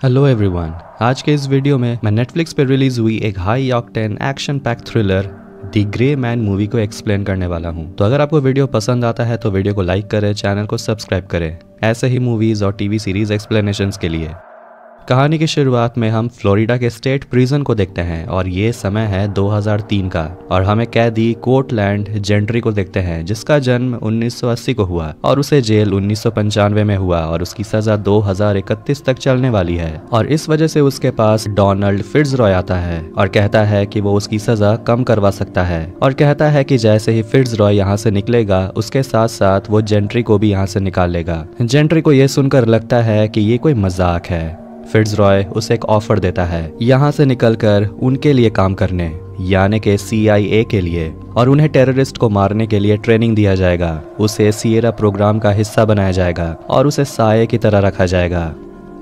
Hello everyone, आज के इस वीडियो में मैं नेटफ्लिक्स पे रिलीज हुई एक high octane action pack thriller the grey man movie को एक्सप्लेन करने वाला हूं। तो अगर आपको वीडियो पसंद आता है तो वीडियो को लाइक करें, चैनल को सब्सक्राइब करें ऐसे ही मूवीज और टीवी सीरीज एक्सप्लेनेशंस के लिए। कहानी की शुरुआत में हम फ्लोरिडा के स्टेट प्रिजन को देखते हैं और ये समय है 2003 का और हमें कैदी कोर्टलैंड जेंट्री को देखते हैं जिसका जन्म 1980 को हुआ और उसे जेल 1995 में हुआ और उसकी सजा 2031 तक चलने वाली है। और इस वजह से उसके पास डोनाल्ड फिट्जरॉय आता है और कहता है कि वो उसकी सजा कम करवा सकता है और कहता है कि जैसे ही फिट्जरॉय यहाँ से निकलेगा उसके साथ साथ वो जेंट्री को भी यहाँ से निकाल लेगा। जेंट्री को ये सुनकर लगता है कि ये कोई मजाक है। फिट्जरॉय उसे एक ऑफर देता है यहाँ से निकलकर उनके लिए काम करने, यानी के CIA के लिए, और उन्हें टेररिस्ट को मारने के लिए ट्रेनिंग दिया जाएगा। उसे सिएरा प्रोग्राम का हिस्सा बनाया जाएगा और उसे साये की तरह रखा जाएगा।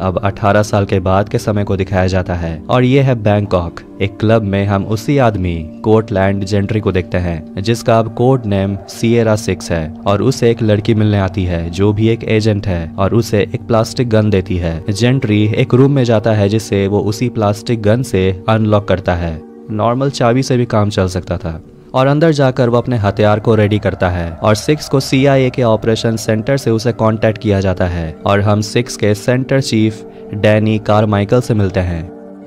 अब 18 साल के बाद के समय को दिखाया जाता है और ये है बैंकॉक। एक क्लब में हम उसी आदमी कोर्टलैंड जेंट्री को देखते हैं जिसका अब कोड नेम सिएरा 6 है और उसे एक लड़की मिलने आती है जो भी एक एजेंट है और उसे एक प्लास्टिक गन देती है। जेंट्री एक रूम में जाता है जिसे वो उसी प्लास्टिक गन से अनलॉक करता है। नॉर्मल चाबी से भी काम चल सकता था और अंदर जाकर वो अपने हथियार को रेडी करता है और 6 को CIA के ऑपरेशन सेंटर से उसे कांटेक्ट किया जाता है और हम 6 के सेंटर चीफ डैनी कारमाइकल से मिलते हैं।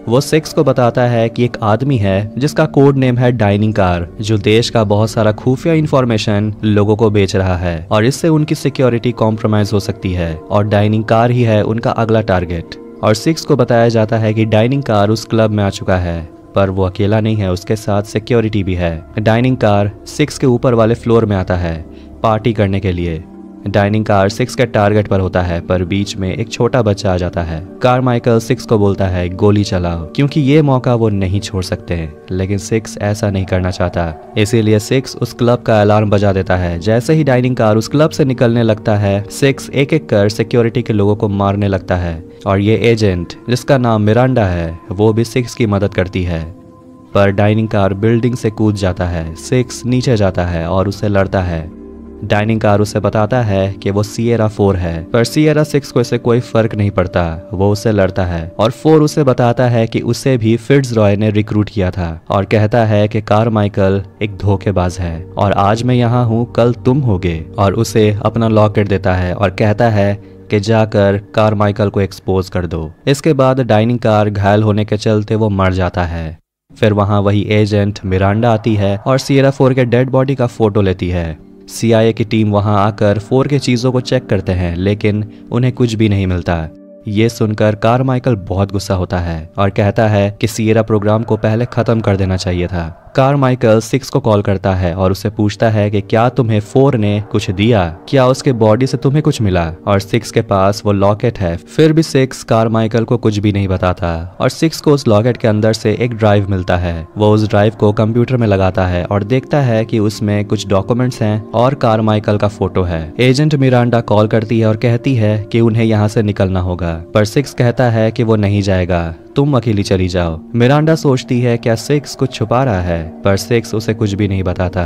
वो 6 को बताता है कि एक आदमी है जिसका कोड नेम है डाइनिंग कार जो देश का बहुत सारा खुफिया इंफॉर्मेशन लोगों को बेच रहा है और इससे उनकी सिक्योरिटी कॉम्प्रोमाइज हो सकती है और डाइनिंग कार ही है उनका अगला टारगेट। और 6 को बताया जाता है कि डाइनिंग कार उस क्लब में आ चुका है पर वो अकेला नहीं है, उसके साथ सिक्योरिटी भी है। डाइनिंग कार 6 के ऊपर वाले फ्लोर में आता है पार्टी करने के लिए। डाइनिंग कार 6 के टारगेट पर होता है पर बीच में एक छोटा बच्चा आ जाता है। कारमाइकल 6 को बोलता है गोली चलाओ क्योंकि ये मौका वो नहीं छोड़ सकते, लेकिन 6 ऐसा नहीं करना चाहता। इसीलिए 6 उस क्लब का अलार्म बजा देता है। जैसे ही डाइनिंग कार उस क्लब से निकलने लगता है 6 एक एक कर सिक्योरिटी के लोगों को मारने लगता है और ये एजेंट जिसका नाम मिरांडा है वो भी 6 की मदद करती है। पर डाइनिंग कार बिल्डिंग से कूद जाता है। 6 नीचे जाता है और उससे लड़ता है। डाइनिंग कार उसे बताता है कि वो सिएरा 4 है पर सिएरा 6 को इससे कोई फर्क नहीं पड़ता, वो उससे लड़ता है। और 4 उसे बताता है कि उसे भी फिट्जरॉय ने रिक्रूट किया था और कहता है कि कारमाइकल एक धोखेबाज है और आज मैं यहाँ हूँ कल तुम होगे, और उसे अपना लॉकेट देता है और कहता है कि जाकर कारमाइकल को एक्सपोज कर दो। इसके बाद डाइनिंग कार घायल होने के चलते वो मर जाता है। फिर वहाँ वही एजेंट मिरांडा आती है और सिएरा 4 के डेड बॉडी का फोटो लेती है। CIA की टीम वहां आकर 4 के चीजों को चेक करते हैं लेकिन उन्हें कुछ भी नहीं मिलता। ये सुनकर कारमाइकल बहुत गुस्सा होता है और कहता है कि सिएरा प्रोग्राम को पहले खत्म कर देना चाहिए था। कारमाइकल 6 को कॉल करता है और उससे पूछता है कि क्या तुम्हें 4 ने कुछ दिया, क्या उसके बॉडी से तुम्हें कुछ मिला। और 6 के पास वो लॉकेट है। फिर भी 6 कारमाइकल को कुछ भी नहीं बताता और 6 को उस लॉकेट के अंदर से एक ड्राइव मिलता है। वो उस ड्राइव को कंप्यूटर में लगाता है और देखता है कि उसमें कुछ डॉक्यूमेंट्स हैं और कारमाइकल का फोटो है। एजेंट मिरांडा कॉल करती है और कहती है कि उन्हें यहाँ से निकलना होगा पर 6 कहता है कि वो नहीं जाएगा, तुम अकेली चली जाओ। मिरांडा सोचती है क्या 6 कुछ छुपा रहा है पर 6 उसे कुछ भी नहीं बताता।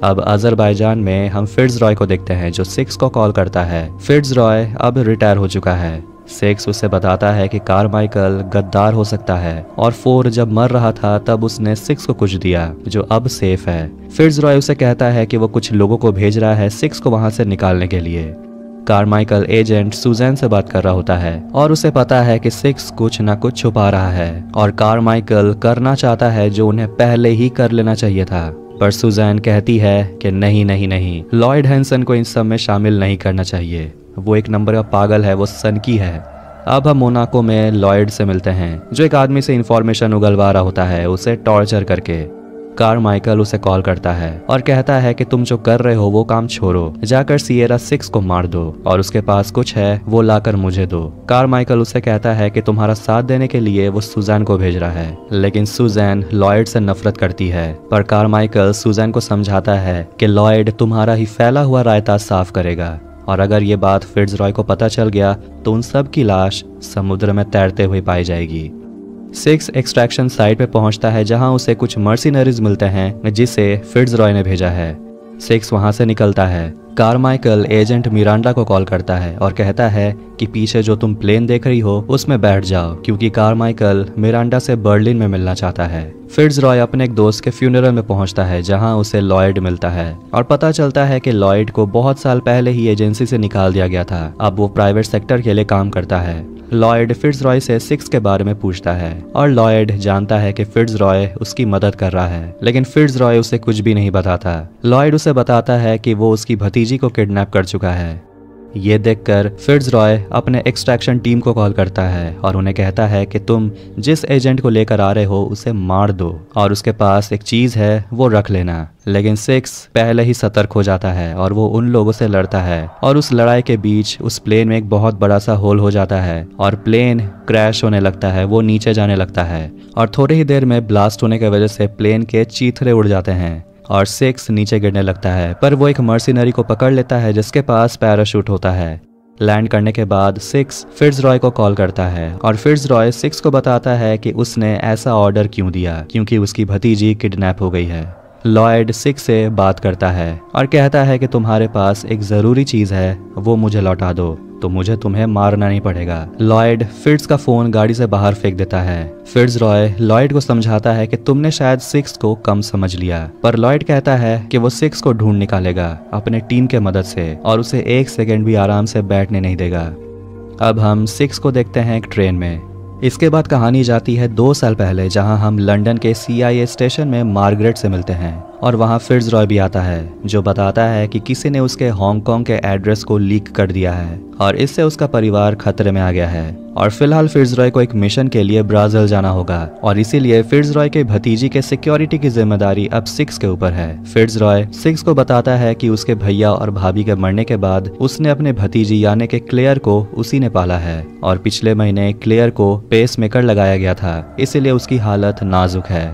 अब अजरबैजान में हम फिट्जरॉय को देखते हैं जो 6 को कॉल करता है। फिट्जरॉय अब रिटायर हो चुका है। 6 उसे बताता है कि कारमाइकल गद्दार हो सकता है और 4 जब मर रहा था तब उसने 6 को कुछ दिया जो अब सेफ है। फिट्जरॉय उसे कहता है कि वो कुछ लोगों को भेज रहा है 6 को वहां से निकालने के लिए। कारमाइकल एजेंट सुजैन से बात कर रहा होता है और उसे पता है कि 6 कुछ ना कुछ छुपा रहा है और कारमाइकल करना चाहता है जो उन्हें पहले ही कर लेना चाहिए था। पर सुजैन कहती है कि नहीं नहीं नहीं, लॉयड हैंसन को इन सब में शामिल नहीं करना चाहिए, वो एक नंबर का पागल है, वो सनकी है। अब हम मोनाको में लॉयड से मिलते हैं जो एक आदमी से इंफॉर्मेशन उगलवा रहा होता है उसे टॉर्चर करके। कारमाइकल उसे कॉल करता है और कहता है कि तुम जो कर रहे हो वो काम छोड़ो, जाकर सिएरा 6 को मार दो और उसके पास कुछ है वो लाकर मुझे दो। कारमाइकल उसे कहता है कि तुम्हारा साथ देने के लिए वो सुजैन को भेज रहा है, लेकिन सुजैन लॉयड से नफरत करती है। पर कारमाइकल सुजैन को समझाता है कि लॉयड तुम्हारा ही फैला हुआ रायता साफ करेगा और अगर ये बात फिट्जरॉय को पता चल गया तो उन सब की लाश समुद्र में तैरते हुए पाई जाएगी। 6 एक्सट्रैक्शन साइट पे पहुंचता है जहां उसे कुछ मर्सिनरीज मिलते हैं जिसे फिट्जरॉय ने भेजा है। सिक्स वहां से निकलता है। कारमाइकल एजेंट मिरांडा को कॉल करता है और कहता है कि पीछे जो तुम प्लेन देख रही हो उसमें बैठ जाओ, क्योंकि कारमाइकल मिरांडा से बर्लिन में मिलना चाहता है। फिट्जरॉय अपने एक दोस्त के फ्यूनरल में पहुंचता है जहां उसे लॉयड मिलता है और पता चलता है कि लॉयड को बहुत साल पहले ही एजेंसी से निकाल दिया गया था। अब वो प्राइवेट सेक्टर के लिए काम करता है। लॉयड फिट्जरॉय से सिक्स के बारे में पूछता है और लॉयड जानता है कि फिट्जरॉय उसकी मदद कर रहा है, लेकिन फिट्जरॉय उसे कुछ भी नहीं बताता। लॉयड उसे बताता है कि वो उसकी भतीजी को किडनैप कर चुका है। ये देखकर फिट्जरॉय अपने एक्सट्रैक्शन टीम को कॉल करता है और उन्हें कहता है कि तुम जिस एजेंट को लेकर आ रहे हो उसे मार दो और उसके पास एक चीज है वो रख लेना। लेकिन सिक्स पहले ही सतर्क हो जाता है और वो उन लोगों से लड़ता है और उस लड़ाई के बीच उस प्लेन में एक बहुत बड़ा सा होल हो जाता है और प्लेन क्रैश होने लगता है, वो नीचे जाने लगता है और थोड़ी ही देर में ब्लास्ट होने की वजह से प्लेन के चीथड़े उड़ जाते हैं और सिक्स नीचे गिरने लगता है। पर वो एक मर्सिनरी को पकड़ लेता है जिसके पास पैराशूट होता है। लैंड करने के बाद सिक्स फिट्जरॉय को कॉल करता है और फिट्जरॉय सिक्स को बताता है कि उसने ऐसा ऑर्डर क्यों दिया, क्योंकि उसकी भतीजी किडनैप हो गई है। लॉयड सिक्स से बात करता है और कहता है कि तुम्हारे पास एक ज़रूरी चीज़ है, वो मुझे लौटा दो तो मुझे तुम्हें मारना नहीं पड़ेगा। लॉयड फिट्ज का फोन गाड़ी से बाहर फेंक देता है। फिट्जरॉय लॉयड को समझाता है कि तुमने शायद सिक्स को कम समझ लिया, पर लॉयड कहता है कि वो सिक्स को ढूंढ निकालेगा अपने टीम के मदद से और उसे एक सेकंड भी आराम से बैठने नहीं देगा। अब हम सिक्स को देखते हैं एक ट्रेन में। इसके बाद कहानी जाती है 2 साल पहले, जहां हम लंदन के CIA स्टेशन में मार्गरेट से मिलते हैं और वहां फिट्जरॉय भी आता है जो बताता है कि किसी ने उसके हांगकांग के एड्रेस को लीक कर दिया है और इससे उसका परिवार खतरे में आ गया है और फिलहाल फिट्जरॉय को एक मिशन के लिए ब्राजील जाना होगा और इसीलिए फिट्जरॉय के भतीजी के सिक्योरिटी की जिम्मेदारी अब सिक्स के ऊपर है। फिट्जरॉय सिक्स को बताता है कि उसके भैया और भाभी के मरने के बाद उसने अपने भतीजी यानी कि क्लेयर को उसी ने पाला है और पिछले महीने क्लेयर को पेसमेकर लगाया गया था, इसीलिए उसकी हालत नाजुक है।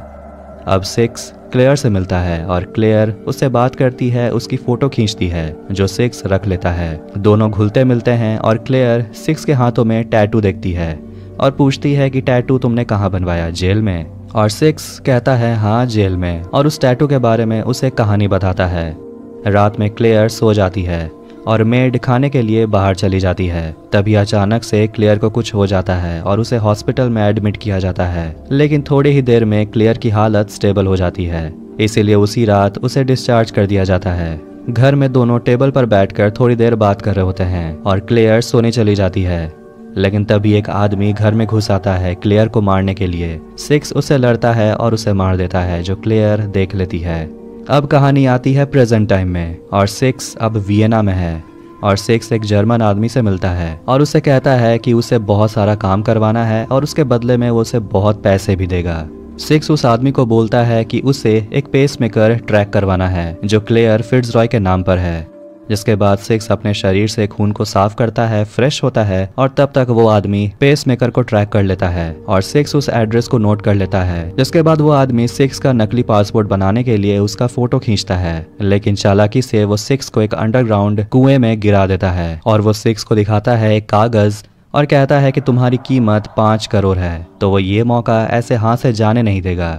अब सिक्स क्लेयर से मिलता है और क्लेयर उससे बात करती है, उसकी फोटो खींचती है जो सिक्स रख लेता है। दोनों घुलते मिलते हैं और क्लेयर सिक्स के हाथों में टैटू देखती है और पूछती है कि टैटू तुमने कहाँ बनवाया, जेल में? और सिक्स कहता है हाँ जेल में, और उस टैटू के बारे में उसे कहानी बताता है। रात में क्लेयर सो जाती है और मेड खाने के लिए बाहर चली जाती है। तभी अचानक से क्लेयर को कुछ हो जाता है और उसे हॉस्पिटल में एडमिट किया जाता है, लेकिन थोड़ी ही देर में क्लेयर की हालत स्टेबल हो जाती है, इसीलिए उसी रात उसे डिस्चार्ज कर दिया जाता है। घर में दोनों टेबल पर बैठकर थोड़ी देर बात कर रहे होते हैं और क्लेयर सोने चली जाती है, लेकिन तभी एक आदमी घर में घुस आता है क्लेयर को मारने के लिए। सिक्स उससे लड़ता है और उसे मार देता है, जो क्लेयर देख लेती है। अब कहानी आती है प्रेजेंट टाइम में और सिक्स अब वियना में है और सिक्स एक जर्मन आदमी से मिलता है और उसे कहता है कि उसे बहुत सारा काम करवाना है और उसके बदले में वो उसे बहुत पैसे भी देगा। सिक्स उस आदमी को बोलता है कि उसे एक पेसमेकर ट्रैक करवाना है जो क्लेयर फिट्जरॉय के नाम पर है। जिसके बाद सिक्स अपने शरीर से खून को साफ करता है, फ्रेश होता है और तब तक वो आदमी पेसमेकर को ट्रैक कर लेता है और सिक्स उस एड्रेस को नोट कर लेता है। जिसके बाद वो आदमी सिक्स का नकली पासपोर्ट बनाने के लिए उसका फोटो खींचता है, लेकिन चालाकी से वो सिक्स को एक अंडरग्राउंड कुएं में गिरा देता है और वो सिक्स को दिखाता है एक कागज और कहता है कि तुम्हारी कीमत 5 करोड़ है, तो वो ये मौका ऐसे हाथ से जाने नहीं देगा।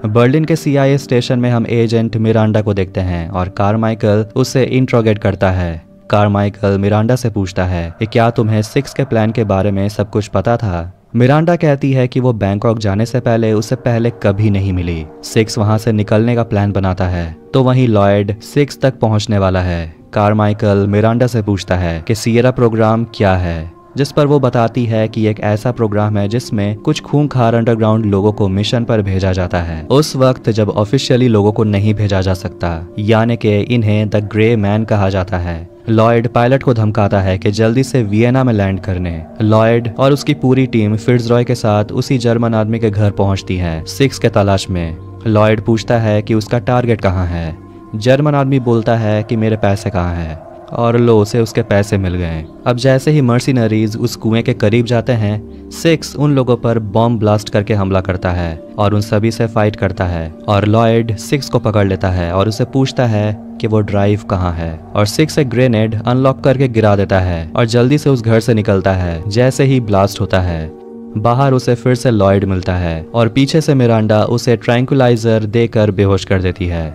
बर्लिन के CIA स्टेशन में हम एजेंट मिरांडा को देखते हैं और कारमाइकल उसे इंट्रोगेट करता है। कारमाइकल मिरांडा से पूछता है कि क्या तुम्हें सिक्स के प्लान के बारे में सब कुछ पता था? मिरांडा कहती है कि वो बैंकॉक जाने से पहले उसे पहले कभी नहीं मिली। सिक्स वहां से निकलने का प्लान बनाता है तो वहीं लॉयड सिक्स तक पहुंचने वाला है। कारमाइकल मिरांडा से पूछता है कि सियरा प्रोग्राम क्या है, जिस पर वो बताती है कि एक ऐसा प्रोग्राम है जिसमें कुछ खूंखार अंडरग्राउंड लोगों को मिशन पर भेजा जाता है उस वक्त जब ऑफिशियली लोगों को नहीं भेजा जा सकता, यानी कि इन्हें द ग्रे मैन कहा जाता है। लॉयड पायलट को धमकाता है कि जल्दी से वियना में लैंड करने। लॉयड और उसकी पूरी टीम फिट्जरॉय के साथ उसी जर्मन आदमी के घर पहुंचती है सिक्स के तलाश में। लॉयड पूछता है कि उसका टारगेट कहाँ है। जर्मन आदमी बोलता है कि मेरे पैसे कहाँ हैं, और लो उसे उसके पैसे मिल गए। अब जैसे ही मर्सिनरीज उस कुएं के करीब जाते हैं, सिक्स उन लोगों पर बॉम्ब ब्लास्ट करके हमला करता है और उन सभी से फाइट करता है और लॉयड सिक्स को पकड़ लेता है और उसे पूछता है कि वो ड्राइव कहाँ है और सिक्स एक ग्रेनेड अनलॉक करके गिरा देता है और जल्दी से उस घर से निकलता है। जैसे ही ब्लास्ट होता है बाहर उसे फिर से लॉयड मिलता है और पीछे से मिरांडा उसे ट्रैंकुलाइजर देकर बेहोश कर देती है।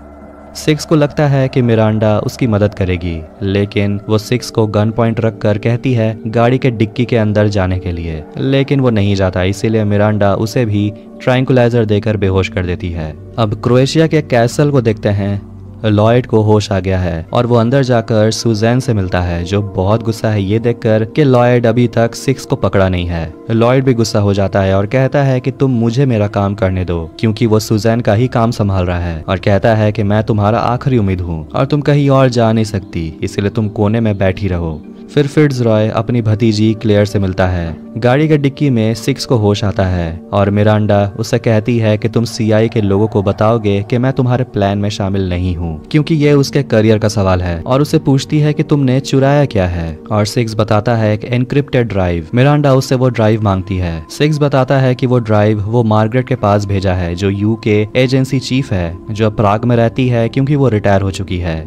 सिक्स को लगता है कि मिरांडा उसकी मदद करेगी, लेकिन वो सिक्स को गन पॉइंट रख कर कहती है गाड़ी के डिक्की के अंदर जाने के लिए, लेकिन वो नहीं जाता। इसीलिए मिरांडा उसे भी ट्रैंकुलाइजर देकर बेहोश कर देती है। अब क्रोएशिया के कैसल को देखते हैं। लॉयड को होश आ गया है और वो अंदर जाकर सुजैन से मिलता है, जो बहुत गुस्सा है ये देखकर कि लॉयड अभी तक सिक्स को पकड़ा नहीं है। लॉयड भी गुस्सा हो जाता है और कहता है कि तुम मुझे मेरा काम करने दो, क्योंकि वो सुजैन का ही काम संभाल रहा है, और कहता है कि मैं तुम्हारा आखिरी उम्मीद हूँ और तुम कहीं और जा नहीं सकती, इसलिए तुम कोने में बैठी रहो। फिर फिट्जरॉय अपनी भतीजी क्लेयर से मिलता है। गाड़ी के डिक्की में सिक्स को होश आता है और मिरांडा उससे कहती है कि तुम सीआईए के लोगों को बताओगे कि मैं तुम्हारे प्लान में शामिल नहीं हूँ, क्योंकि ये उसके करियर का सवाल है, और उससे पूछती है कि तुमने चुराया क्या है, और सिक्स बताता है कि एनक्रिप्टेड ड्राइव। मिरांडा उससे वो ड्राइव मांगती है। सिक्स बताता है कि वो ड्राइव वो मार्गरेट के पास भेजा है, जो यूके एजेंसी चीफ है, जो प्राग में रहती है क्योंकि वो रिटायर हो चुकी है।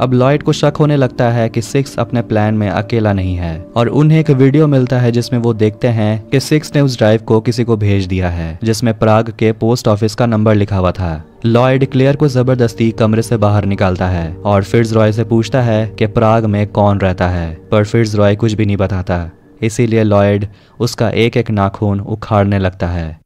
अब लॉयड को शक होने लगता है कि सिक्स अपने प्लान में अकेला नहीं है, और उन्हें एक वीडियो मिलता है जिसमें वो देखते हैं कि सिक्स ने उस ड्राइव को किसी को भेज दिया है, जिसमें प्राग के पोस्ट ऑफिस का नंबर लिखा हुआ था। लॉयड क्लेयर को जबरदस्ती कमरे से बाहर निकालता है और फिट्जरॉय से पूछता है कि प्राग में कौन रहता है, पर फिट्जरॉय कुछ भी नहीं बताता। इसीलिए लॉयड उसका एक एक नाखून उखाड़ने लगता है।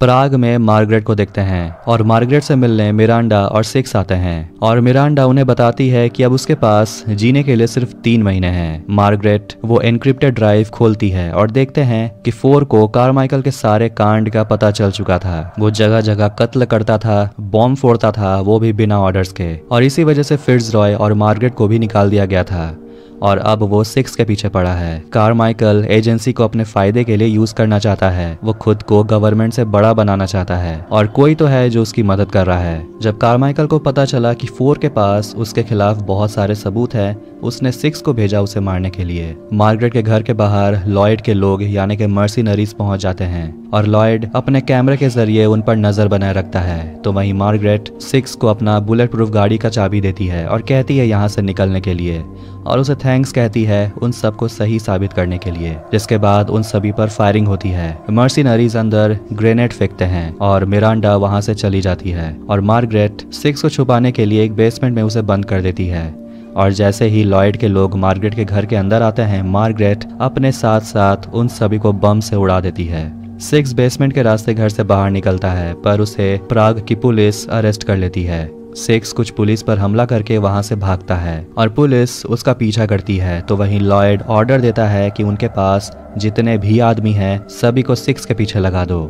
प्राग में मार्गरेट को देखते हैं और मार्गरेट से मिलने मिरांडा और सिक्स आते हैं, और मिरांडा उन्हें बताती है कि अब उसके पास जीने के लिए सिर्फ 3 महीने हैं। मार्गरेट वो एनक्रिप्टेड ड्राइव खोलती है और देखते हैं कि 4 को कारमाइकल के सारे कांड का पता चल चुका था। वो जगह जगह कत्ल करता था, बॉम्ब फोड़ता था, वो भी बिना ऑर्डर्स के, और इसी वजह से फिट्जरॉय और मार्गरेट को भी निकाल दिया गया था, और अब वो सिक्स के पीछे पड़ा है। कारमाइकल एजेंसी को अपने फायदे के लिए यूज करना चाहता है। वो खुद को गवर्नमेंट से बड़ा बनाना चाहता है, और कोई तो है जो उसकी मदद कर रहा है। जब कारमाइकल को पता चला कि 4 के पास उसके खिलाफ बहुत सारे सबूत है, उसने सिक्स को भेजा उसे मारने के लिए। मार्गरेट के घर के बाहर लॉयड के लोग यानी कि मर्सिनरीज पहुंच जाते हैं, और लॉयड अपने कैमरे के जरिए उन पर नजर बनाए रखता है। तो वहीं मार्गरेट सिक्स को अपना बुलेट प्रूफ गाड़ी का चाबी देती है और कहती है यहाँ से निकलने के लिए, और उसे थैंक्स कहती है उन सबको सही साबित करने के लिए। जिसके बाद उन सभी पर फायरिंग होती है। मर्सिनरीज अंदर ग्रेनेड फेंकते हैं और मिरांडा वहां से चली जाती है, और मार्गरेट सिक्स को छुपाने के लिए एक बेसमेंट में उसे बंद कर देती है। और जैसे ही लॉयड के लोग मार्गरेट के घर के अंदर आते हैं, मार्गरेट अपने साथ साथ उन सभी को बम से उड़ा देती है। सिक्स बेसमेंट के रास्ते घर से बाहर निकलता है, पर उसे प्राग की पुलिस अरेस्ट कर लेती है। सिक्स कुछ पुलिस पर हमला करके वहां से भागता है और पुलिस उसका पीछा करती है। तो वहीं लॉयड ऑर्डर देता है कि उनके पास जितने भी आदमी हैं सभी को सिक्स के पीछे लगा दो।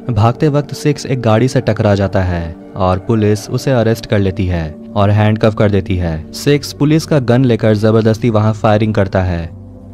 भागते वक्त सिक्स एक गाड़ी से टकरा जाता है और पुलिस उसे अरेस्ट कर लेती है और हैंडकफ कर देती है। सिक्स पुलिस का गन लेकर जबरदस्ती वहां फायरिंग करता है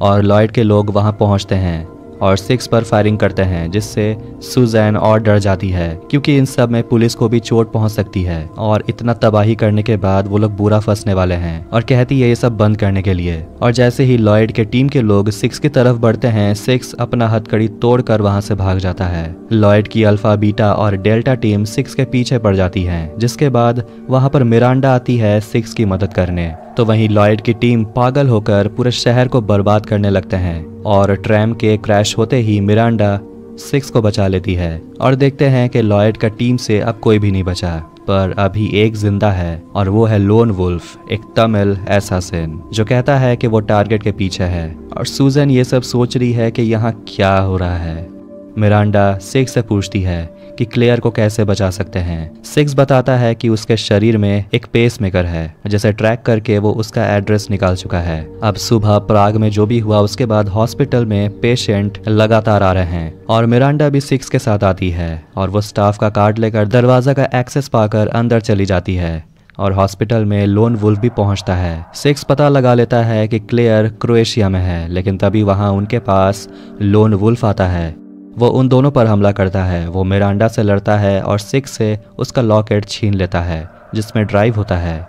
और लॉयड के लोग वहां पहुंचते हैं और सिक्स पर फायरिंग करते हैं, जिससे सुजैन और डर जाती है क्योंकि इन सब में पुलिस को भी चोट पहुंच सकती है। और इतना तबाही करने के बाद वो लोग बुरा फंसने वाले हैं और कहती है ये सब बंद करने के लिए। और जैसे ही लॉयड के टीम के लोग सिक्स की तरफ बढ़ते हैं, सिक्स अपना हथकड़ी तोड़कर वहां से भाग जाता है। लॉयड की अल्फा, बीटा और डेल्टा टीम सिक्स के पीछे पड़ जाती है, जिसके बाद वहां पर मिरांडा आती है सिक्स की मदद करने। तो वहीं लॉयड की टीम पागल होकर पूरे शहर को बर्बाद करने लगते हैं और ट्रैम के क्रैश होते ही मिरांडा सिक्स को बचा लेती है। और देखते हैं कि लॉयड का टीम से अब कोई भी नहीं बचा, पर अभी एक जिंदा है और वो है लोन वुल्फ, एक तमिल एसासिन जो कहता है कि वो टारगेट के पीछे है। और सूजन ये सब सोच रही है कि यहाँ क्या हो रहा है। मिरांडा सिक्स से पूछती है कि क्लेयर को कैसे बचा सकते हैं। सिक्स बताता है कि उसके शरीर में एक पेसमेकर है, जिसे ट्रैक करके वो उसका एड्रेस निकाल चुका है। अब सुबह प्राग में जो भी हुआ उसके बाद हॉस्पिटल में पेशेंट लगातार आ रहे हैं और मिरांडा भी सिक्स के साथ आती है और वो स्टाफ का कार्ड लेकर दरवाजा का एक्सेस पाकर अंदर चली जाती है और हॉस्पिटल में लोन वुल्फ भी पहुंचता है। सिक्स पता लगा लेता है कि क्लेयर क्रोएशिया में है, लेकिन तभी वहां उनके पास लोन वुल्फ आता है। वो उन दोनों पर हमला करता है। वो मिरांडा से लड़ता है और सिक्स से उसका लॉकेट छीन लेता है जिसमें ड्राइव होता है।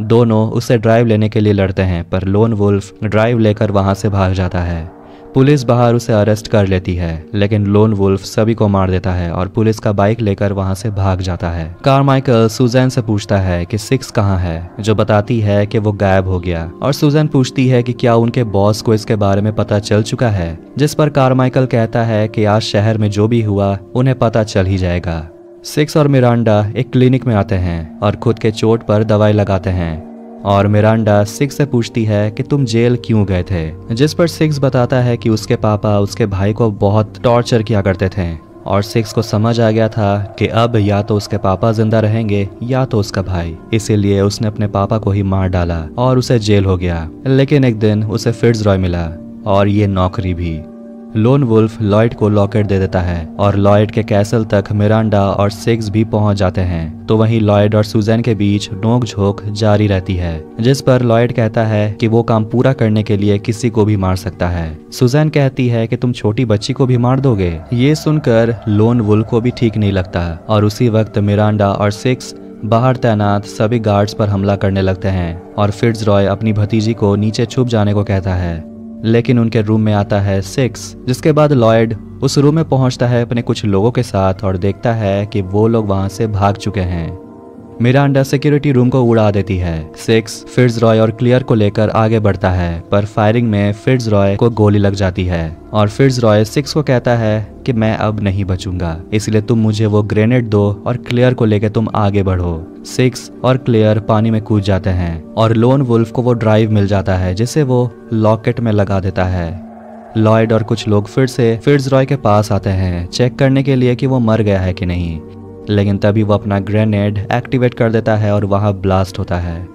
दोनों उससे ड्राइव लेने के लिए लड़ते हैं, पर लोन वुल्फ ड्राइव लेकर वहां से भाग जाता है। पुलिस बाहर उसे अरेस्ट कर लेती है, लेकिन लोन वुल्फ सभी को मार देता है और पुलिस का बाइक लेकर वहां से भाग जाता है। कारमाइकल सुजैन से पूछता है कि सिक्स कहाँ है, जो बताती है कि वो गायब हो गया। और सुजैन पूछती है कि क्या उनके बॉस को इसके बारे में पता चल चुका है, जिस पर कारमाइकल कहता है कि आज शहर में जो भी हुआ उन्हें पता चल ही जाएगा। सिक्स और मिरांडा एक क्लिनिक में आते हैं और खुद के चोट पर दवाई लगाते हैं और मिरांडा सिक्स से पूछती है कि तुम जेल क्यों गए थे, जिस पर सिक्स बताता है कि उसके पापा उसके भाई को बहुत टॉर्चर किया करते थे और सिक्स को समझ आ गया था कि अब या तो उसके पापा जिंदा रहेंगे या तो उसका भाई, इसीलिए उसने अपने पापा को ही मार डाला और उसे जेल हो गया। लेकिन एक दिन उसे फिट्जरॉय मिला और ये नौकरी भी। लोन वुल्फ लॉयड को लॉकेट दे देता है और लॉयड के कैसल तक मिरांडा और सिक्स भी पहुंच जाते हैं। तो वहीं लॉयड और सुजैन के बीच नोक-झोंक जारी रहती है, जिस पर लॉयड कहता है कि वो काम पूरा करने के लिए किसी को भी मार सकता है। सुजैन कहती है कि तुम छोटी बच्ची को भी मार दोगे। ये सुनकर लोन वुल्फ को भी ठीक नहीं लगता और उसी वक्त मिरांडा और सिक्स बाहर तैनात सभी गार्ड्स पर हमला करने लगते हैं और फिट्जरॉय अपनी भतीजी को नीचे छुप जाने को कहता है, लेकिन उनके रूम में आता है सिक्स। जिसके बाद लॉयड उस रूम में पहुंचता है अपने कुछ लोगों के साथ और देखता है कि वो लोग वहां से भाग चुके हैं। मिरांडा सिक्योरिटी रूम को उड़ा देती है। सिक्स फिट्जरॉय और क्लियर को लेकर आगे बढ़ता है, पर फायरिंग में फिट्जरॉय को गोली लग जाती है और फिट्जरॉय सिक्स को कहता है कि मैं अब नहीं बचूंगा, इसलिए तुम मुझे वो ग्रेनेड दो और क्लियर को लेकर तुम आगे बढ़ो। सिक्स और क्लियर पानी में कूद जाते हैं और लोन वुल्फ को वो ड्राइव मिल जाता है जिसे वो लॉकेट में लगा देता है। लॉयड और कुछ लोग फिर से फिट्जरॉय के पास आते हैं चेक करने के लिए कि वो मर गया है कि नहीं, लेकिन तभी वो अपना ग्रेनेड एक्टिवेट कर देता है और वहां ब्लास्ट होता है।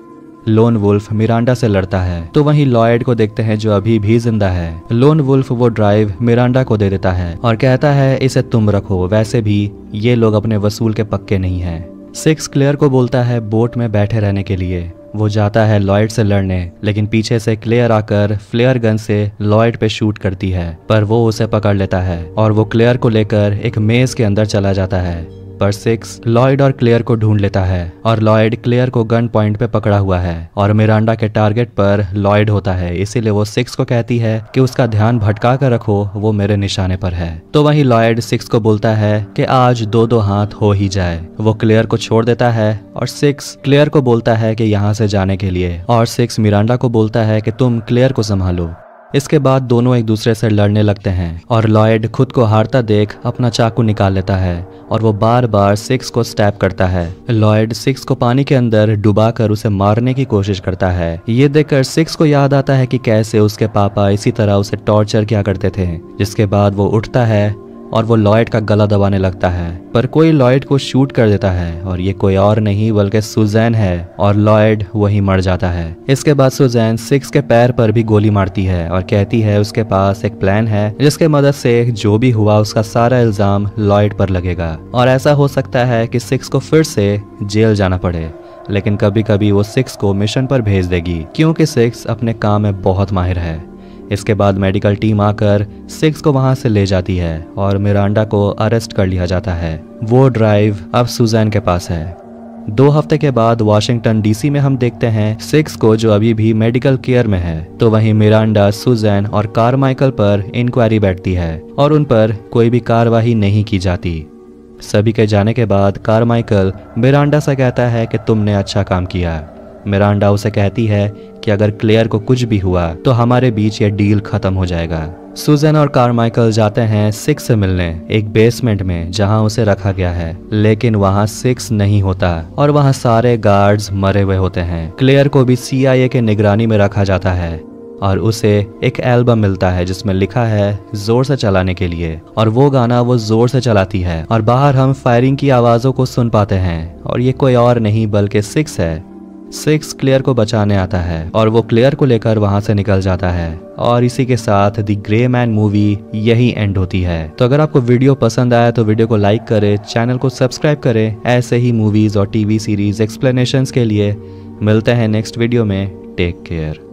लोन वुल्फ मिरांडा से लड़ता है तो वहीं लॉयड को देखते हैं जो अभी भी जिंदा है। लोन वुल्फ वो ड्राइव मिरांडा को दे देता है और कहता है इसे तुम रखो, वैसे भी ये लोग अपने वसूल के पक्के नहीं हैं। सिक्स क्लियर को बोलता है बोट में बैठे रहने के लिए। वो जाता है लॉयड से लड़ने, लेकिन पीछे से क्लियर आकर फ्लेयर गन से लॉयड पे शूट करती है, पर वो उसे पकड़ लेता है और वो क्लियर को लेकर एक मेज के अंदर चला जाता है। पर सिक्स लॉयड और क्लियर को ढूंढ लेता है और लॉयड क्लियर को गन पॉइंट पे पकड़ा हुआ है और मिरांडा के टारगेट पर लॉयड होता है, इसीलिए वो सिक्स को कहती है कि उसका ध्यान भटका कर रखो, वो मेरे निशाने पर है। तो वहीं लॉयड सिक्स को बोलता है कि आज दो दो हाथ हो ही जाए। वो क्लियर को छोड़ देता है और सिक्स क्लियर को बोलता है कि यहाँ से जाने के लिए और सिक्स मिरांडा को बोलता है कि तुम क्लियर को संभालो। इसके बाद दोनों एक दूसरे से लड़ने लगते हैं और लॉयड खुद को हारता देख अपना चाकू निकाल लेता है और वो बार बार सिक्स को स्टैब करता है। लॉयड सिक्स को पानी के अंदर डुबाकर उसे मारने की कोशिश करता है। ये देखकर सिक्स को याद आता है कि कैसे उसके पापा इसी तरह उसे टॉर्चर किया करते थे। जिसके बाद वो उठता है और वो लॉयड का गला दबाने लगता है, पर कोई लॉयड को शूट कर देता है और ये कोई और नहीं बल्कि सुजैन है और लॉयड वहीं मर जाता है। इसके बाद सुजैन सिक्स के पैर पर भी गोली मारती है और कहती है उसके पास एक प्लान है जिसके मदद से जो भी हुआ उसका सारा इल्जाम लॉयड पर लगेगा और ऐसा हो सकता है कि सिक्स को फिर से जेल जाना पड़े, लेकिन कभी कभी वो सिक्स को मिशन पर भेज देगी क्योंकि सिक्स अपने काम में बहुत माहिर है। इसके बाद मेडिकल टीम आकर सिक्स को वहां से ले जाती है और मिरांडा को अरेस्ट कर लिया जाता है। वो ड्राइव अब सुजैन के पास है। 2 हफ्ते के बाद वाशिंगटन डीसी में हम देखते हैं सिक्स को जो अभी भी मेडिकल केयर में है। तो वहीं मिरांडा, सुजैन और कारमाइकल पर इंक्वायरी बैठती है और उन पर कोई भी कार्रवाई नहीं की जाती। सभी के जाने के बाद कारमाइकल मिरांडा से कहता है कि तुमने अच्छा काम किया। मिरांडा उसे कहती है कि अगर क्लियर को कुछ भी हुआ तो हमारे बीच ये डील खत्म हो जाएगा। सुजैन और कारमाइकल जाते हैं सिक्स से मिलने एक बेसमेंट में जहां उसे रखा गया है, लेकिन वहां सिक्स नहीं होता और वहां सारे गार्ड्स मरे हुए होते हैं। क्लियर को भी CIA के निगरानी में रखा जाता है और उसे एक एल्बम मिलता है जिसमें लिखा है जोर से चलाने के लिए, और वो गाना वो जोर से चलाती है और बाहर हम फायरिंग की आवाज़ों को सुन पाते हैं और ये कोई और नहीं बल्कि सिक्स है। सिक्स क्लियर को बचाने आता है और वो क्लियर को लेकर वहां से निकल जाता है और इसी के साथ द ग्रे मैन मूवी यही एंड होती है। तो अगर आपको वीडियो पसंद आया तो वीडियो को लाइक करें, चैनल को सब्सक्राइब करें। ऐसे ही मूवीज और TV सीरीज एक्सप्लेनेशंस के लिए मिलते हैं नेक्स्ट वीडियो में। Take care.